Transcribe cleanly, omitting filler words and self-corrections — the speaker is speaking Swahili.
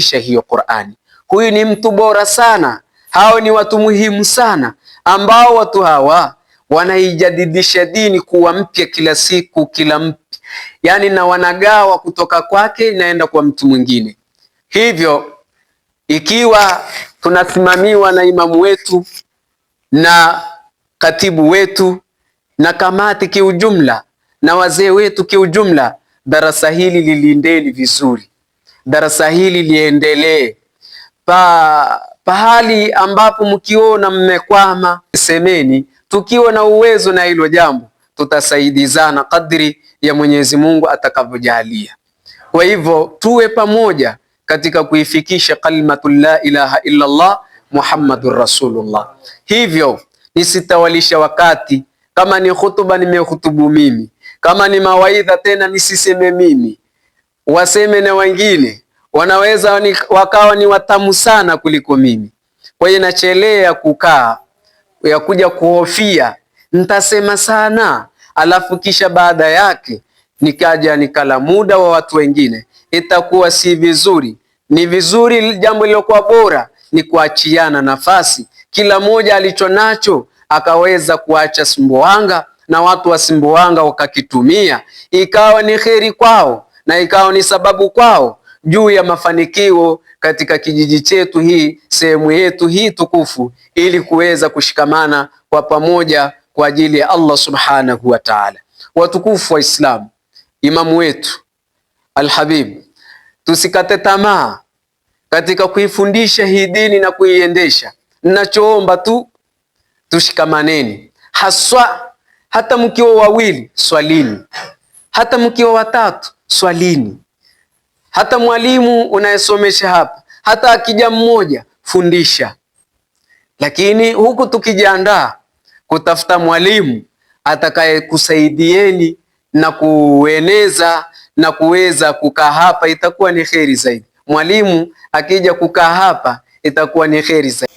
kuifundisha hiyo Qur'ani. Huyu ni mtu bora sana. Hao ni watu muhimu sana, ambao watu hawa wanaijadidisha dini kuwa mpya kila siku, kila mpya, yani na wanagawa kutoka kwake inaenda kwa mtu mwingine. Hivyo ikiwa tunasimamiwa na imamu wetu na katibu wetu na kamati kiujumla na wazee wetu kiujumla, darasa hili lilindeni vizuri, darasa hili liendelee. Pahali ambapo mkiona mmekwama, semeni. Tukiwa na uwezo na hilo jambo, tutasaidizana kadri ya Mwenyezi Mungu atakavyojalia. Kwa hivyo tuwe pamoja katika kuifikisha kalimatu la ilaha illa Allah Muhammadur Rasulullah. Hivyo nisitawalisha wakati. Kama ni khutuba nimehutubu mimi, kama ni mawaidha tena nisiseme mimi, waseme na wengine, wanaweza wakawa ni watamu sana kuliko mimi. Kwa hiyo nachelea kukaa ya kuja kuhofia nitasema sana, alafu kisha baada yake nikaja nikala muda wa watu wengine, itakuwa si vizuri. Ni vizuri, jambo lilokuwa bora ni kuachiana nafasi, kila moja alicho nacho akaweza kuacha Sumbawanga na watu wa Sumbawanga wakakitumia, ikawa ni kheri kwao na ikawa ni sababu kwao juu ya mafanikio katika kijiji chetu hii, sehemu yetu hii tukufu, ili kuweza kushikamana kwa pamoja kwa ajili ya Allah subhanahu wa ta'ala. Watukufu wa Islam, imamu wetu Alhabib, tusikate tamaa katika kuifundisha hii dini na kuiendesha. Ninachoomba tu tushikamaneni, haswa hata mkiwa wawili swalini, hata mkiwa watatu swalini, hata mwalimu unayesomesha hapa, hata akija mmoja fundisha. Lakini huku tukijiandaa kutafuta mwalimu atakaye kusaidieni na kueneza na kuweza kukaa hapa, itakuwa ni kheri zaidi. Mwalimu akija kukaa hapa itakuwa ni kheri zaidi.